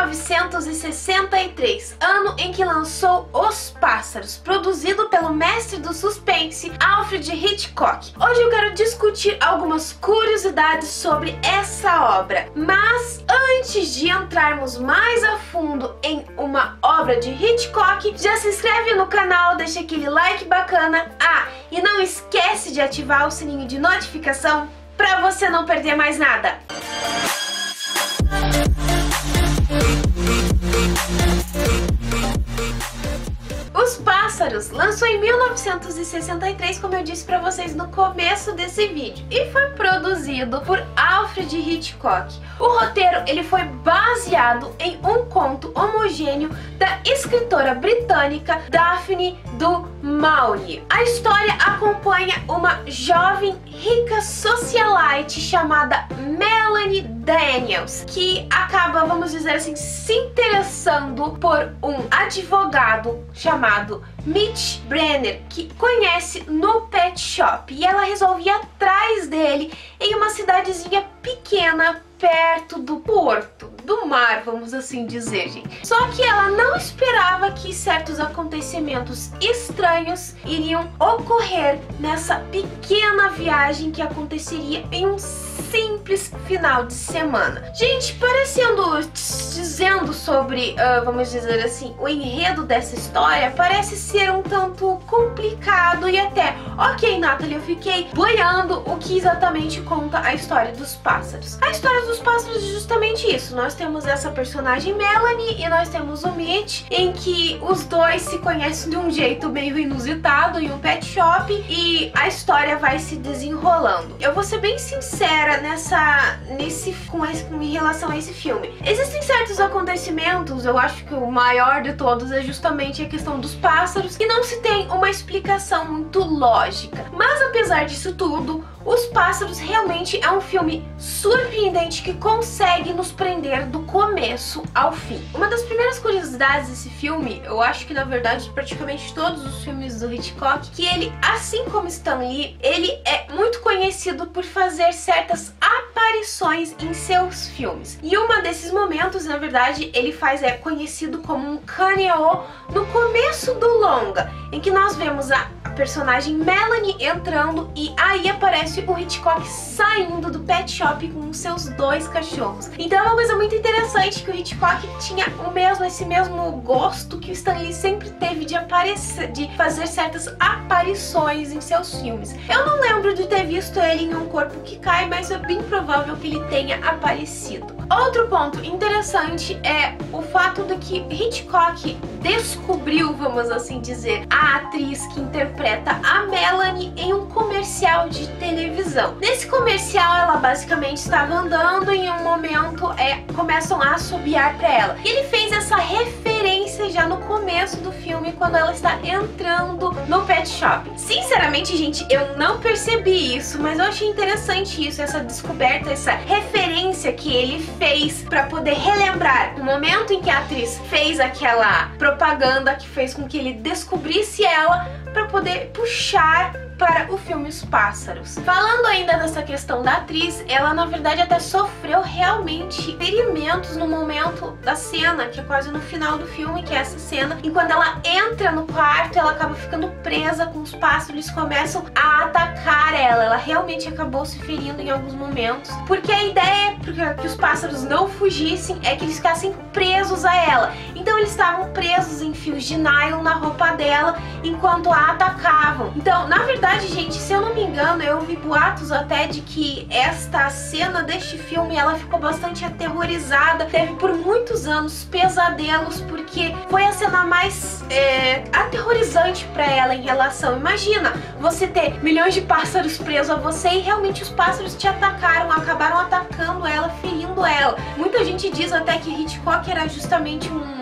1963, ano em que lançou Os Pássaros, produzido pelo mestre do suspense Alfred Hitchcock. Hoje eu quero discutir algumas curiosidades sobre essa obra, mas antes de entrarmos mais a fundo em uma obra de Hitchcock, já se inscreve no canal, deixa aquele like bacana, e não esquece de ativar o sininho de notificação para você não perder mais nada. Os Pássaros lançou em 1963, como eu disse pra vocês no começo desse vídeo, e foi produzido por Alfred Hitchcock. O roteiro ele foi baseado em um conto homogêneo da escritora britânica Daphne du Maurier. A história acompanha uma jovem rica socialite chamada Melanie Daniels, que acaba, vamos dizer assim, se interessando por um advogado chamado Mitch Brenner, que conhece no pet shop, e ela resolve ir atrás dele em uma cidadezinha pequena perto do porto, do mar, vamos assim dizer, gente. Só que ela não esperava que certos acontecimentos estranhos iriam ocorrer nessa pequena viagem que aconteceria em um simples final de semana. Gente, dizendo sobre, vamos dizer assim, o enredo dessa história, parece ser um tanto complicado e até, ok, Nathalie, eu fiquei boiando o que exatamente conta a história dos pássaros. A história dos pássaros é justamente isso. Nós temos essa personagem Melanie e nós temos o Mitch, em que os dois se conhecem de um jeito meio inusitado em um pet shop e a história vai se desenrolando. Eu vou ser bem sincera em relação a esse filme. Existem certos acontecimentos, eu acho que o maior de todos é justamente a questão dos pássaros, e não se tem uma explicação muito lógica. Mas apesar disso tudo, Os Pássaros realmente é um filme surpreendente que consegue nos prender do começo ao fim. Uma das primeiras curiosidades desse filme, eu acho que na verdade praticamente todos os filmes do Hitchcock, que ele, assim como Stan Lee, ele é muito conhecido por fazer certas aparições em seus filmes. E um desses momentos, na verdade, ele é conhecido como um cameo no começo do longa, em que nós vemos a personagem Melanie entrando e aí aparece o Hitchcock saindo do pet shop com os seus dois cachorros. Então é uma coisa muito interessante que o Hitchcock tinha esse mesmo gosto que o Stan Lee sempre teve de fazer certas aparições em seus filmes. Eu não lembro de ter visto ele em Um Corpo que Cai, mas é bem provável que ele tenha aparecido. Outro ponto interessante é o fato de que Hitchcock descobriu, vamos assim dizer, a atriz que interpreta a Melanie em um comercial de televisão. Nesse comercial, ela basicamente estava andando e em um momento começam a assobiar para ela. E ele fez essa referência já no começo do filme, quando ela está entrando no pet shop. Sinceramente, gente, eu não percebi isso, mas eu achei interessante isso, essa descoberta, essa referência que ele fez para poder relembrar o momento em que a atriz fez aquela propaganda que fez com que ele descobrisse ela, para poder puxar para o filme Os Pássaros. Falando ainda dessa questão da atriz, ela na verdade até sofreu realmente ferimentos no momento da cena, que é quase no final do filme, que é essa cena, e quando ela entra no quarto, ela acaba ficando presa com os pássaros, eles começam a atacar ela realmente acabou se ferindo em alguns momentos, porque a ideia é que os pássaros não fugissem, é que eles ficassem presos a ela. Então eles estavam presos em fios de nylon na roupa dela enquanto a atacavam. Então, na verdade, gente, se eu não me engano, eu ouvi boatos até de que esta cena deste filme, ela ficou bastante aterrorizada, teve por muitos anos pesadelos, porque foi a cena mais aterrorizante pra ela em relação. Imagina, você ter milhões de pássaros presos a você e realmente os pássaros te atacaram, acabaram atacando ela, ferindo ela. Muita gente diz até que Hitchcock era justamente um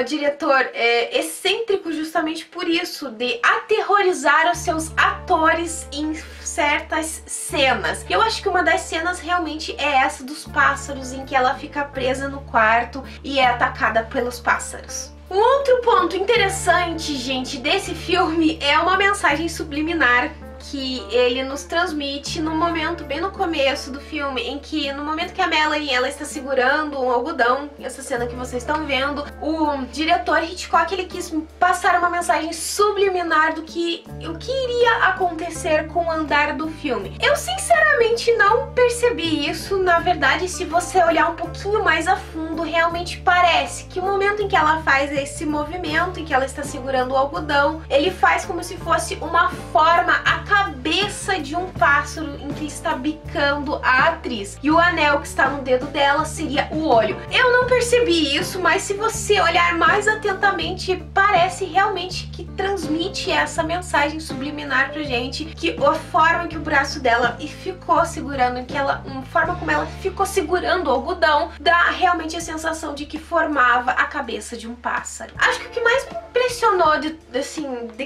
diretor excêntrico justamente por isso, de aterrorizar os seus atores em certas cenas. Eu acho que uma das cenas realmente é essa dos pássaros, em que ela fica presa no quarto e é atacada pelos pássaros. Um outro ponto interessante, gente, desse filme é uma mensagem subliminar que ele nos transmite no momento, bem no começo do filme, em que no momento que a Melanie ela está segurando um algodão, essa cena que vocês estão vendo, o diretor Hitchcock ele quis passar uma mensagem subliminar do que iria acontecer com o andar do filme. Eu sinceramente não percebi isso, na verdade, se você olhar um pouquinho mais a fundo, realmente parece que o momento em que ela faz esse movimento, em que ela está segurando o algodão, ele faz como se fosse uma forma, a cabeça de um pássaro em que está bicando a atriz. E o anel que está no dedo dela seria o olho. Eu não percebi isso, mas se você olhar mais atentamente, parece realmente que transmite essa mensagem subliminar pra gente, que a forma que o braço dela ficou segurando, a forma como ela ficou segurando o algodão, dá realmente a sensação de que formava a cabeça de um pássaro. Acho que o que mais me impressionou de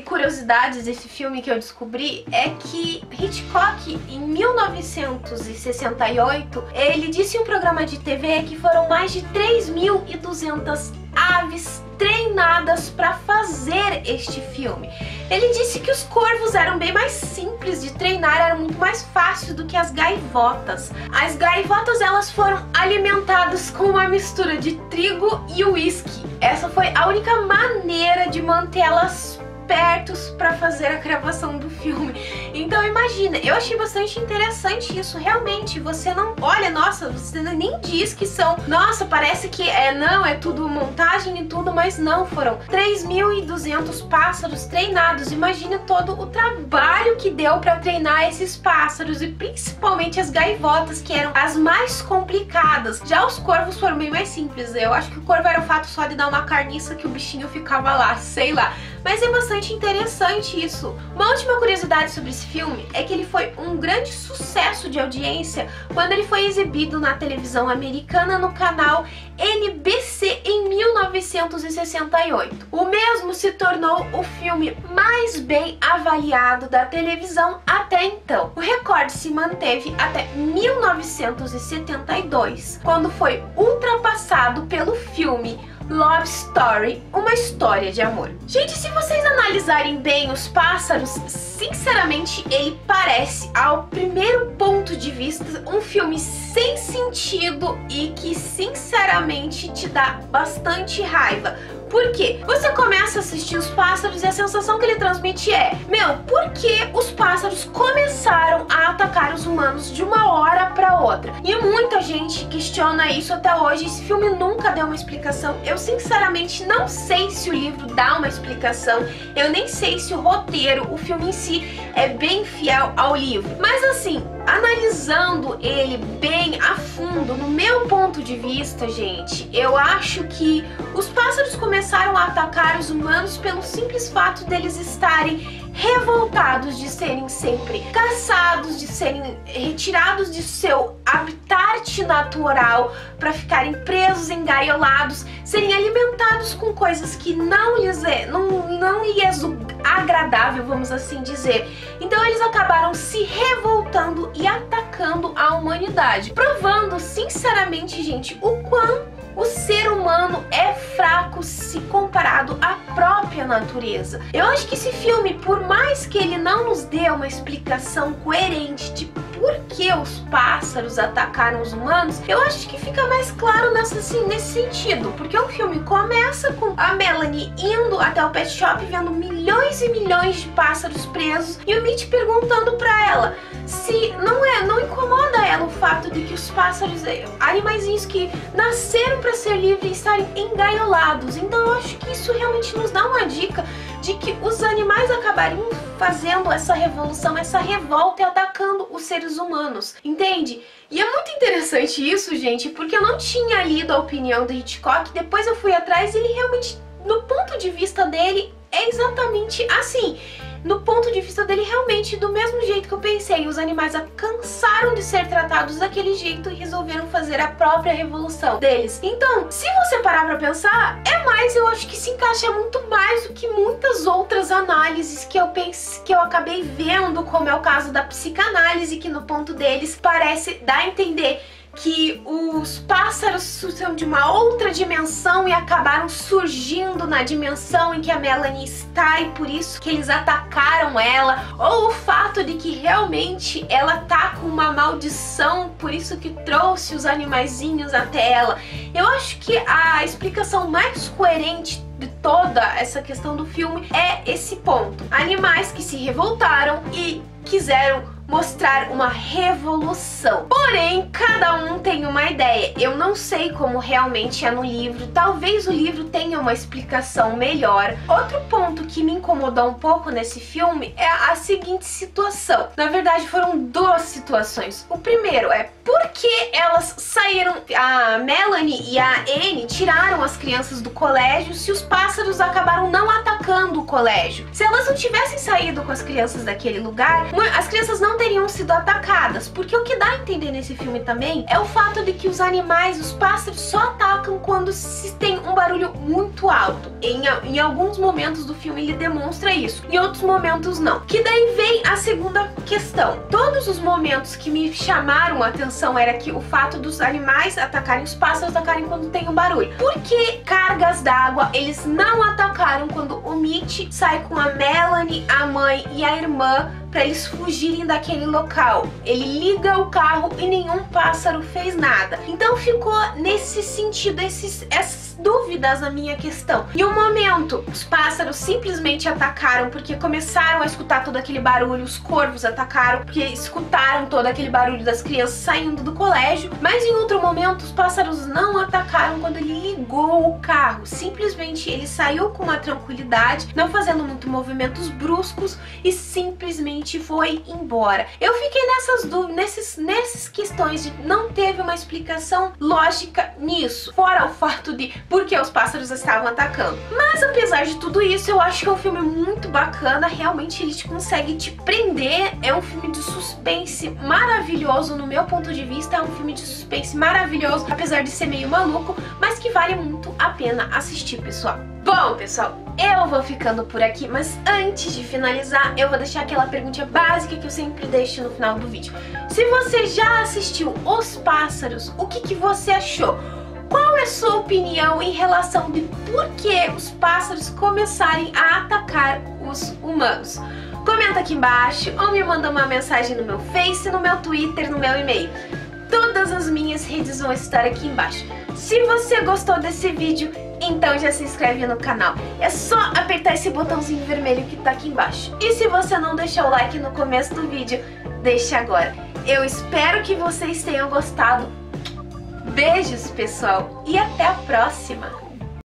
curiosidades desse filme que eu descobri é que Hitchcock, em 1968, ele disse em um programa de TV que foram mais de 3.200 aves treinadas para fazer este filme. Ele disse que os corvos eram bem mais simples de treinar, eram muito mais fáceis do que as gaivotas. As gaivotas elas foram alimentadas com uma mistura de trigo e uísque. Essa foi a única maneira de mantê-las pertos para fazer a gravação do filme. Então imagina, eu achei bastante interessante isso, realmente, você não olha, nossa, você nem diz que são, nossa, parece que não, é tudo montagem e tudo, mas não, foram 3.200 pássaros treinados. Imagina todo o trabalho que deu para treinar esses pássaros e principalmente as gaivotas, que eram as mais complicadas. Já os corvos foram bem mais simples, eu acho que o corvo era o fato só de dar uma carniça que o bichinho ficava lá, sei lá. Mas é bastante interessante isso. Uma última curiosidade sobre esse filme é que ele foi um grande sucesso de audiência quando ele foi exibido na televisão americana no canal NBC em 1968. O mesmo se tornou o filme mais bem avaliado da televisão até então. O recorde se manteve até 1972, quando foi ultrapassado pelo filme Love Story, uma história de amor. Gente, se vocês analisarem bem os pássaros, sinceramente ele parece, ao primeiro ponto de vista, um filme sem sentido e que sinceramente te dá bastante raiva. Por quê? Você começa a assistir os pássaros e a sensação que ele transmite é: meu, por que os pássaros começaram a atacar os humanos de uma hora para outra? E muita gente questiona isso até hoje. Esse filme nunca deu uma explicação. Eu sinceramente não sei se o livro dá uma explicação. Eu nem sei se o roteiro, o filme em si, é bem fiel ao livro. Mas assim, analisando ele bem a fundo, no meu ponto de vista, gente, eu acho que os pássaros começaram a atacar os humanos pelo simples fato deles estarem revoltados de serem sempre caçados, de serem retirados de seu habitat natural para ficarem presos, engaiolados, serem alimentados com coisas que não lhes é agradável, vamos assim dizer. Então eles acabaram se revoltando e atacando a humanidade, provando sinceramente, gente, o quão o ser humano é fraco se comparado à própria natureza. Eu acho que esse filme, por mais que ele não nos dê uma explicação coerente de por que os pássaros atacaram os humanos, eu acho que fica mais claro nesse sentido, porque o filme começa com a Melanie indo até o pet shop, vendo milhões e milhões de pássaros presos, e o Mitch perguntando pra ela se não incomoda ela o fato de que os pássaros, animaizinhos que nasceram para ser livres, estarem engaiolados. Então eu acho que isso realmente nos dá uma dica de que os animais acabariam fazendo essa revolução, essa revolta e atacando os seres humanos, entende? E é muito interessante isso, gente, porque eu não tinha lido a opinião do Hitchcock, depois eu fui atrás e ele realmente, no ponto de vista dele, é exatamente assim. No ponto de vista dele, realmente, do mesmo jeito que eu pensei, os animais cansaram de ser tratados daquele jeito e resolveram fazer a própria revolução deles. Então, se você parar pra pensar, eu acho que se encaixa muito mais do que muitas outras análises que eu acabei vendo, como é o caso da psicanálise, que no ponto deles parece dar a entender que os pássaros são de uma outra dimensão e acabaram surgindo na dimensão em que a Melanie está e por isso que eles atacaram ela, ou o fato de que realmente ela tá com uma maldição, por isso que trouxe os animaizinhos até ela. Eu acho que a explicação mais coerente de toda essa questão do filme é esse ponto. Animais que se revoltaram e quiseram mostrar uma revolução. Porém, cada um tem uma ideia. Eu não sei como realmente é no livro. Talvez o livro tenha uma explicação melhor. Outro ponto que me incomodou um pouco nesse filme é a seguinte situação. Na verdade, foram duas situações. O primeiro é por que elas saíram, a Melanie e a Anne tiraram as crianças do colégio se os pássaros acabaram não atacando o colégio. Se elas não tivessem saído com as crianças daquele lugar, as crianças não teriam sido atacadas, porque o que dá a entender nesse filme também é o fato de que os animais, os pássaros, só atacam quando se tem um barulho muito alto. Em alguns momentos do filme ele demonstra isso, em outros momentos não. Que daí vem a segunda questão. Todos os momentos que me chamaram a atenção era que o fato dos animais atacarem os pássaros, atacarem quando tem um barulho. Por que cargas d'água eles não atacaram quando o Mitch sai com a Melanie, a mãe e a irmã para eles fugirem daquele local? Ele liga o carro e nenhum pássaro fez nada. Então ficou nesse sentido, essas dúvidas na minha questão. Em um momento, os pássaros simplesmente atacaram porque começaram a escutar todo aquele barulho, os corvos atacaram porque escutaram todo aquele barulho das crianças saindo do colégio, mas em outro momento os pássaros não atacaram quando ele ligou o carro. Simplesmente ele saiu com uma tranquilidade, não fazendo muito movimentos bruscos e simplesmente foi embora. Eu fiquei nessas dúvidas, nessas questões de não teve uma explicação lógica nisso, fora o fato de por que os pássaros estavam atacando. Mas apesar de tudo isso, eu acho que é um filme muito bacana, realmente ele consegue te prender, é um filme de suspense maravilhoso no meu ponto de vista, é um filme de suspense maravilhoso, apesar de ser meio maluco, mas que vale muito a pena assistir, pessoal. Bom, pessoal, eu vou ficando por aqui, mas antes de finalizar, eu vou deixar aquela pergunta básica que eu sempre deixo no final do vídeo. Se você já assistiu Os Pássaros, o que você achou? Qual é a sua opinião em relação de por que os pássaros começarem a atacar os humanos? Comenta aqui embaixo ou me manda uma mensagem no meu Face, no meu Twitter, no meu e-mail. Todas as minhas redes vão estar aqui embaixo. Se você gostou desse vídeo, então já se inscreve no canal. É só apertar esse botãozinho vermelho que tá aqui embaixo. E se você não deixou o like no começo do vídeo, deixe agora. Eu espero que vocês tenham gostado. Beijos, pessoal, e até a próxima!